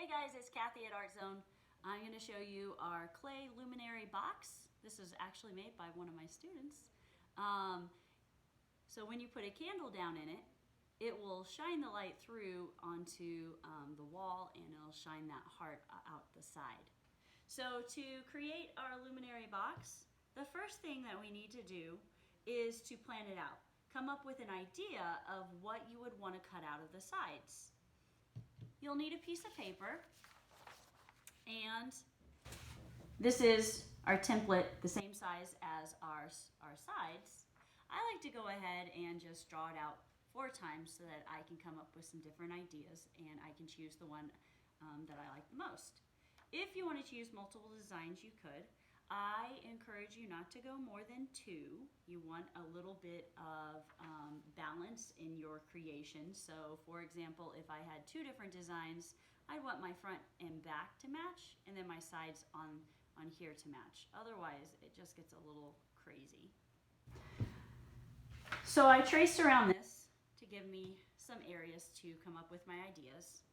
Hey guys, it's Kathy at Art Zone. I'm going to show you our clay luminary box. This is actually made by one of my students. So when you put a candle down in it, it will shine the light through onto the wall, and it'll shine that heart out the side. So to create our luminary box, the first thing that we need to do is to plan it out. Come up with an idea of what you would want to cut out of the sides. You'll need a piece of paper, and this is our template, the same size as our sides. I like to go ahead and just draw it out 4 times so that I can come up with some different ideas and I can choose the one that I like the most. If you want to choose multiple designs, you could. I encourage you not to go more than 2. You want a little bit of balance in your creation. So for example, if I had 2 different designs, I'd want my front and back to match, and then my sides on here to match. Otherwise, it just gets a little crazy. So I traced around this to give me some areas to come up with my ideas.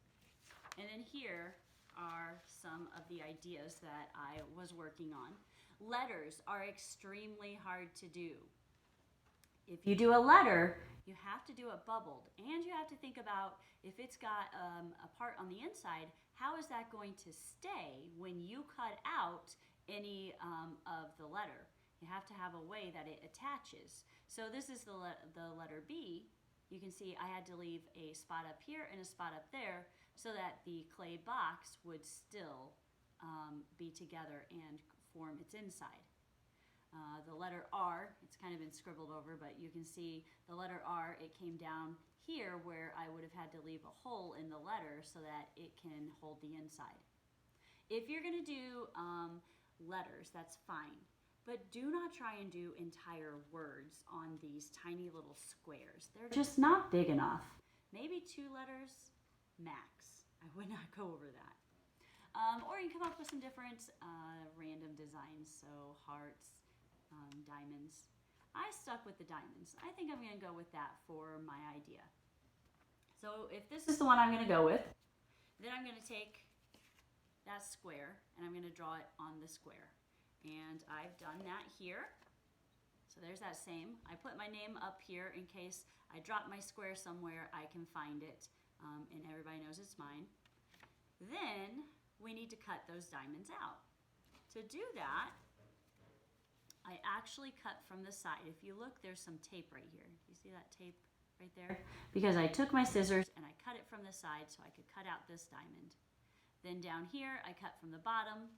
And then here are some of the ideas that I was working on. Letters are extremely hard to do. If you do a letter, you have to do it bubbled, and you have to think about if it's got a part on the inside, how is that going to stay when you cut out any of the letter? You have to have a way that it attaches. So this is the letter B. You can see I had to leave a spot up here and a spot up there so that the clay box would still be together and form its inside. The letter R, it's kind of been scribbled over, but you can see the letter R, it came down here where I would have had to leave a hole in the letter so that it can hold the inside. If you're going to do letters, that's fine, but do not try and do entire words on these tiny little squares. They're just not big enough. Maybe 2 letters max. I would not go over that. Or you can come up with some different random designs, so hearts, diamonds. I stuck with the diamonds. I think I'm going to go with that for my idea. So if this is the one I'm going to go with, then I'm going to take that square and I'm going to draw it on the square. And I've done that here. So there's that same. I put my name up here in case I drop my square somewhere, I can find it and everybody knows it's mine. Then we need to cut those diamonds out. To do that, I actually cut from the side. If you look, there's some tape right here. You see that tape right there? Because I took my scissors and I cut it from the side so I could cut out this diamond. Then down here, I cut from the bottom,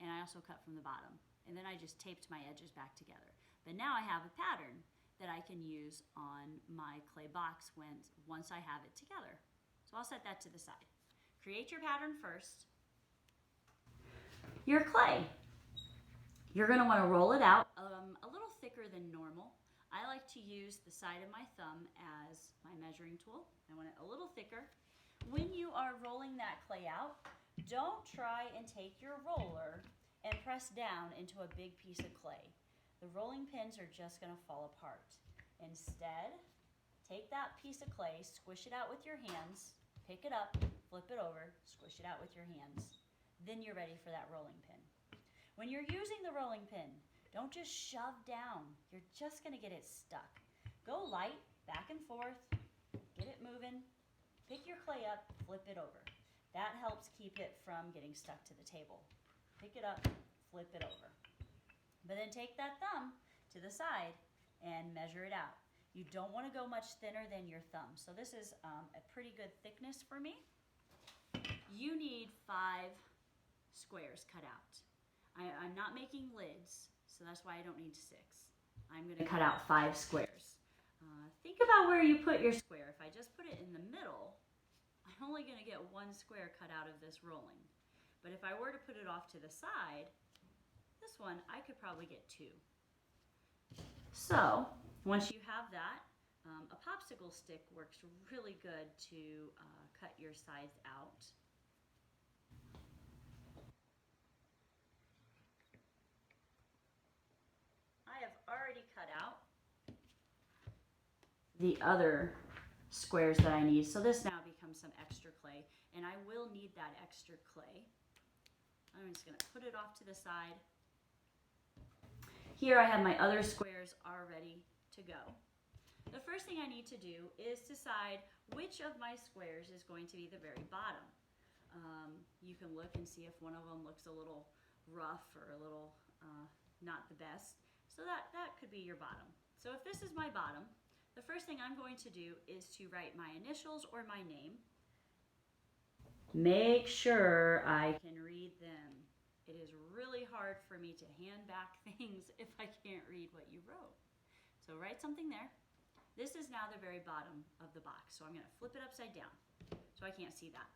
and I also cut from the bottom. And then I just taped my edges back together. But now I have a pattern that I can use on my clay box once I have it together. So I'll set that to the side. Create your pattern first. Your clay. You're going to want to roll it out a little thicker than normal. I like to use the side of my thumb as my measuring tool. I want it a little thicker. When you are rolling that clay out, don't try and take your roller and press down into a big piece of clay. The rolling pins are just going to fall apart. Instead, take that piece of clay, squish it out with your hands, pick it up, flip it over, squish it out with your hands. Then you're ready for that rolling pin. When you're using the rolling pin, don't just shove down. You're just going to get it stuck. Go light, back and forth, get it moving, pick your clay up, flip it over. That helps keep it from getting stuck to the table. Pick it up, flip it over. But then take that thumb to the side and measure it out. You don't want to go much thinner than your thumb. So this is a pretty good thickness for me. You need 5 squares cut out. I'm not making lids, so that's why I don't need 6. I'm going to cut out 5 squares. Think about where you put your square. If I just put it in the middle, I'm only going to get 1 square cut out of this rolling. But if I were to put it off to the side, this one, I could probably get 2. So once you have that, a popsicle stick works really good to cut your sides out. I have already cut out the other squares that I need. So this now becomes some extra clay. and I will need that extra clay. I'm just going to put it off to the side. Here I have my other squares all ready to go. The first thing I need to do is decide which of my squares is going to be the very bottom. You can look and see if one of them looks a little rough or a little not the best. So that could be your bottom. So if this is my bottom, the first thing I'm going to do is to write my initials or my name. Make sure I can read them. It is really hard for me to hand back things if I can't read what you wrote. So write something there. This is now the very bottom of the box. So I'm going to flip it upside down so I can't see that.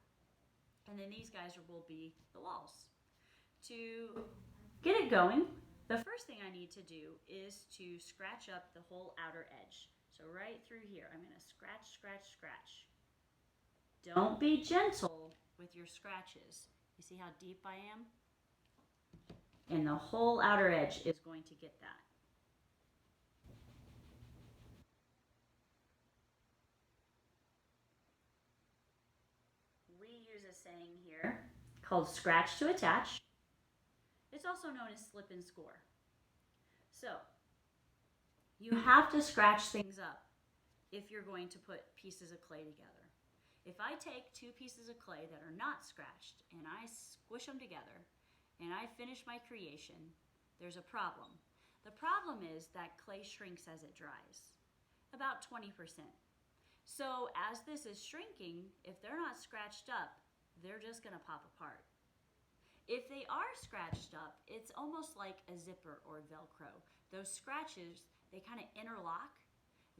And then these guys will be the walls. To get it going, the first thing I need to do is to scratch up the whole outer edge. So right through here, I'm going to scratch, scratch, scratch. Don't be gentle with your scratches. You see how deep I am? And the whole outer edge is going to get that. We use a saying here called scratch to attach. It's also known as slip and score. So, you have to scratch things up if you're going to put pieces of clay together. If I take two pieces of clay that are not scratched and I squish them together and I finish my creation, there's a problem. The problem is that clay shrinks as it dries, about 20%. So as this is shrinking, if they're not scratched up, they're just gonna pop apart. If they are scratched up, it's almost like a zipper or Velcro. Those scratches, they kind of interlock.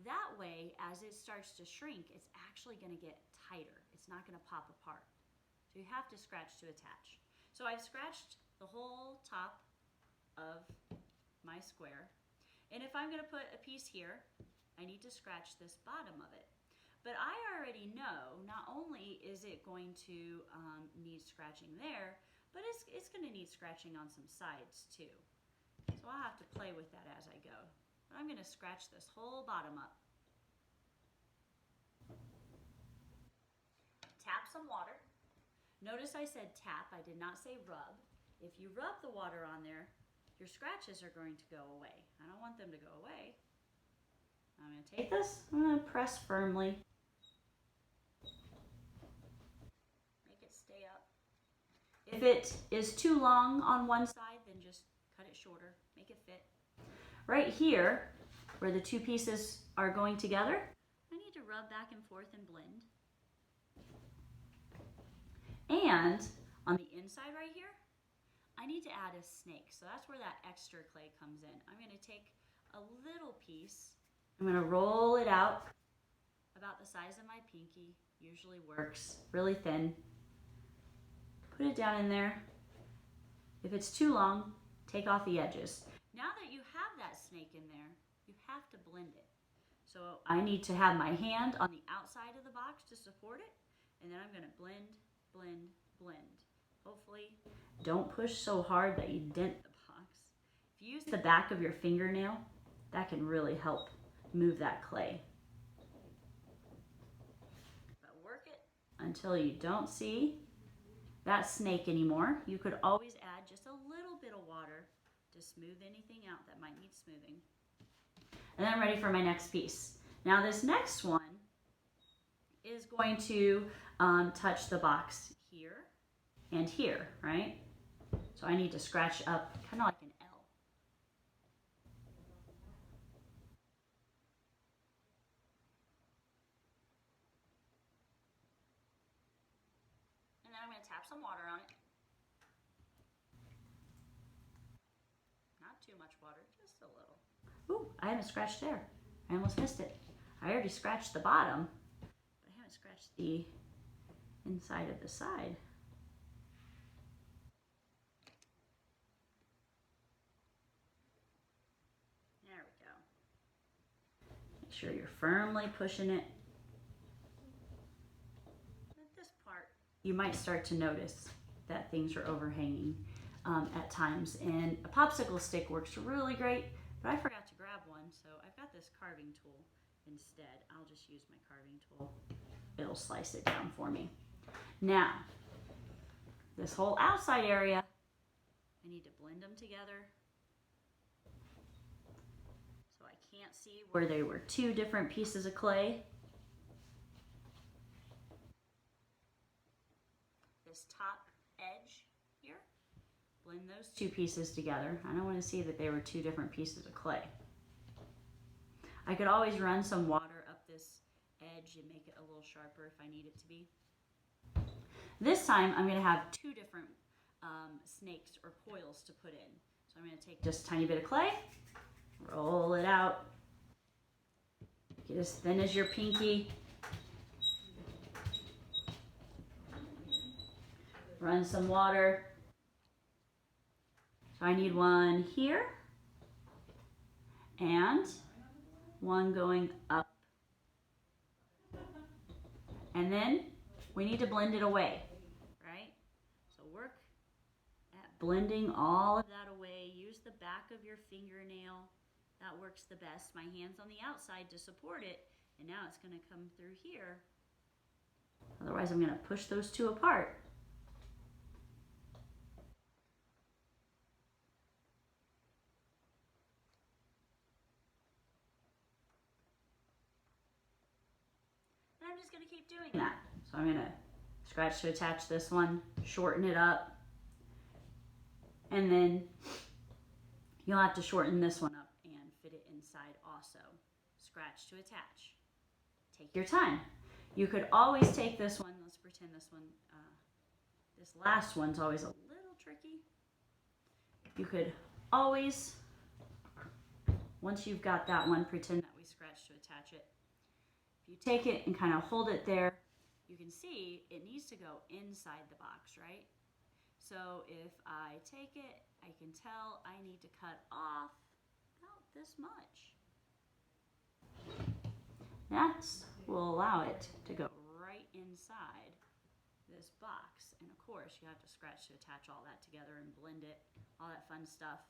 That way, as it starts to shrink, it's actually gonna get tighter. It's not gonna pop apart. So you have to scratch to attach. So I've scratched the whole top of my square. And if I'm gonna put a piece here, I need to scratch this bottom of it. But I already know not only is it going to need scratching there, but it's gonna need scratching on some sides too. So I'll have to play with that as I go. But I'm gonna scratch this whole bottom up. Tap some water. Notice I said tap, I did not say rub. If you rub the water on there, your scratches are going to go away. I don't want them to go away. I'm gonna take this, I'm gonna press firmly. Make it stay up. If it is too long on one side, then just cut it shorter, make it fit. Right here, where the two pieces are going together, I need to rub back and forth and blend. And on the inside right here, I need to add a snake. So that's where that extra clay comes in. I'm gonna take a little piece, I'm gonna roll it out about the size of my pinky, usually works, really thin. Put it down in there. If it's too long, take off the edges. Now that you have that snake in there, you have to blend it. So I need to have my hand on the outside of the box to support it, and then I'm gonna blend, blend, blend. Hopefully, don't push so hard that you dent the box. If you use the back of your fingernail, that can really help move that clay. But work it until you don't see that snake anymore. You could always add just a little bit of water to smooth anything out that might need smoothing. And I'm ready for my next piece. Now this next one is going to touch the box here and here, right? So I need to scratch up kind of like an L. And then I'm going to tap some water on it. Not too much water, just a little. Ooh, I haven't scratched there. I almost missed it. I already scratched the bottom, but I haven't scratched the inside of the side. There we go. Make sure you're firmly pushing it. At this part, you might start to notice that things are overhanging at times, and a popsicle stick works really great, but I forgot to grab one, so I've got this carving tool instead. I'll just use my carving tool. It'll slice it down for me. Now, this whole outside area, I need to blend them together. So I can't see where they were two different pieces of clay. This top edge here, blend those two pieces together. I don't want to see that they were two different pieces of clay. I could always run some water up this edge and make it a little sharper if I need it to be. This time I'm going to have two different snakes or coils to put in. So I'm going to take just a tiny bit of clay, roll it out, get as thin as your pinky, run some water. So I need one here and one going up. And then we need to blend it away, right? So work at blending all of that away. Use the back of your fingernail. That works the best. My hand's on the outside to support it, and now it's going to come through here. Otherwise, I'm going to push those two apart. And I'm just going to keep doing that. So I'm going to scratch to attach this one, shorten it up, and then you'll have to shorten this one up and fit it inside also. Scratch to attach. Take your time. You could always take this one, let's pretend this one, this last one's always a little tricky. You could always, once you've got that one, pretend that we scratched to attach it. If you take it and kind of hold it there, you can see it needs to go inside the box, right? So if I take it, I can tell I need to cut off about this much. That will allow it to go right inside this box. And of course, you have to scratch to attach all that together and blend it, all that fun stuff.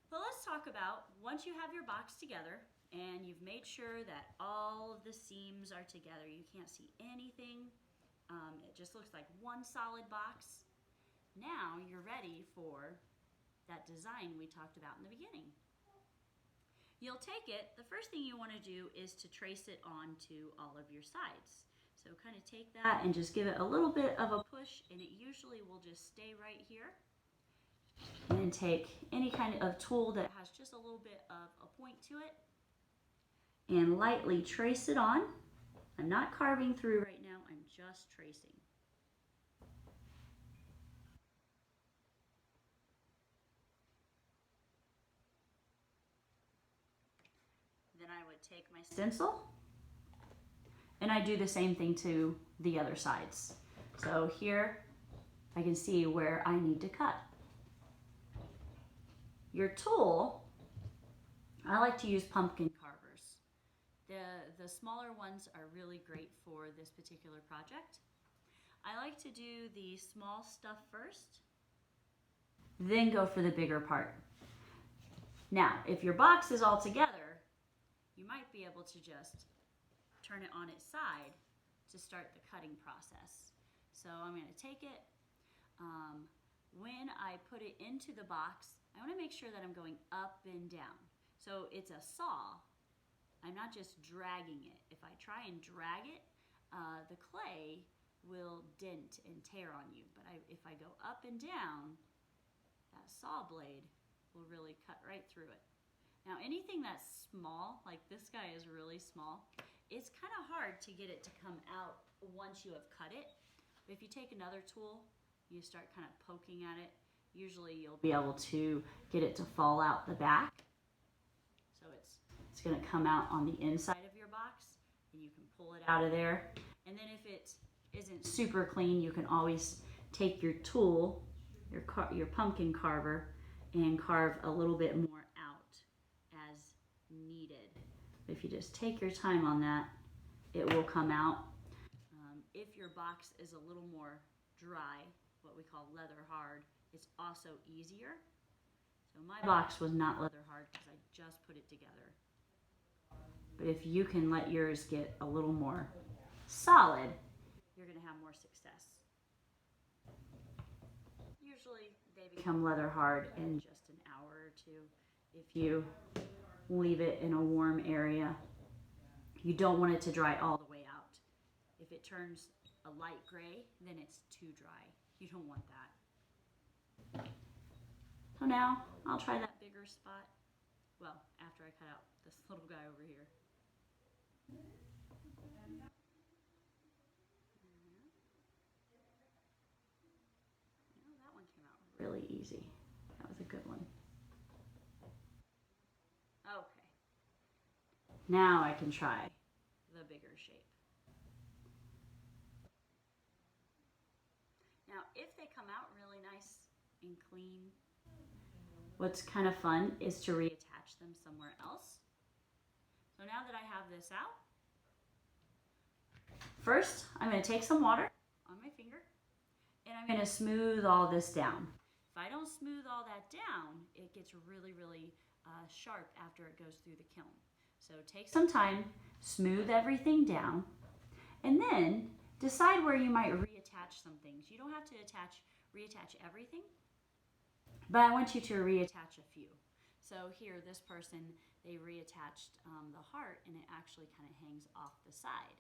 But let's talk about, once you have your box together and you've made sure that all of the seams are together, you can't see anything, it just looks like one solid box. Now you're ready for that design we talked about in the beginning. You'll take it, the first thing you want to do is to trace it onto all of your sides. So kind of take that and just give it a little bit of a push, and it usually will just stay right here. And then take any kind of tool that has just a little bit of a point to it and lightly trace it on. I'm not carving through right now, I'm just tracing. Then I would take my stencil and I do the same thing to the other sides. So here I can see where I need to cut. Your tool, I like to use pumpkin carvers. The smaller ones are really great for this particular project. I like to do the small stuff first, then go for the bigger part. Now, if your box is all together, you might be able to just turn it on its side to start the cutting process. So I'm going to take it. When I put it into the box, I want to make sure that I'm going up and down. So it's a saw. I'm not just dragging it. If I try and drag it, the clay will dent and tear on you. But if I go up and down, that saw blade will really cut right through it. Now anything that's small, like this guy is really small, it's kind of hard to get it to come out once you have cut it. But if you take another tool, you start kind of poking at it, usually you'll be able to get it to fall out the back. So it's going to come out on the inside of your box, and you can pull it out of there. And then if it isn't super clean, you can always take your tool, your pumpkin carver, and carve a little bit more out as needed. If you just take your time on that, it will come out. If your box is a little more dry, what we call leather hard, it's also easier. So my box was not leather hard because I just put it together. But if you can let yours get a little more solid, you're gonna have more success. Usually they become leather hard in just an hour or two if you leave it in a warm area. You don't want it to dry all the way out. If it turns a light gray, then it's too dry. You don't want that. So now I'll try that bigger spot. Well, after I cut out this little guy over here. That one came out really easy. That was a good one. Okay. Now I can try the bigger shape. Now, if they come out really nice and clean, what's kind of fun is to reattach them somewhere else. So now that I have this out, first I'm going to take some water on my finger and I'm going to smooth all this down. If I don't smooth all that down, it gets really, really sharp after it goes through the kiln. So take some time, smooth everything down, and then decide where you might reattach some things. You don't have to reattach everything, but I want you to reattach a few. So here, this person, they reattached the heart and it actually kind of hangs off the side.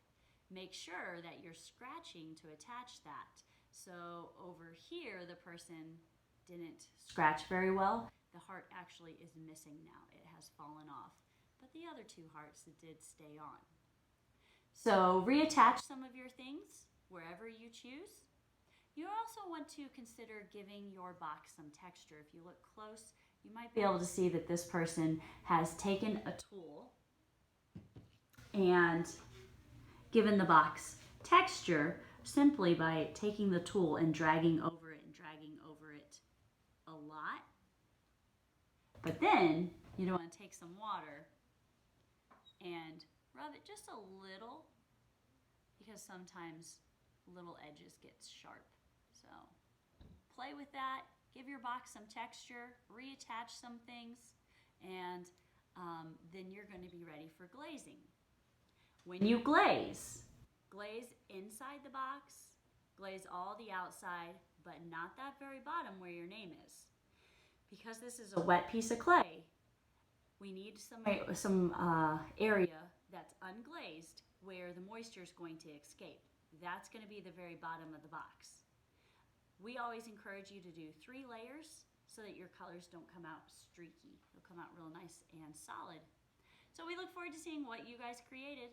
Make sure that you're scratching to attach that. So over here, the person didn't scratch very well. The heart actually is missing now. It has fallen off, but the other two hearts did stay on. So reattach some of your things wherever you choose. You also want to consider giving your box some texture. If you look close, you might be able to see that this person has taken a tool and given the box texture simply by taking the tool and dragging over it a lot. But then you want to take some water and rub it just a little, because sometimes little edges get sharp. So play with that, give your box some texture, reattach some things, and then you're going to be ready for glazing. When you glaze inside the box, glaze all the outside, but not that very bottom where your name is. Because this is a wet piece of clay, we need some area that's unglazed where the moisture is going to escape. That's going to be the very bottom of the box. We always encourage you to do 3 layers so that your colors don't come out streaky. They'll come out real nice and solid. So we look forward to seeing what you guys created.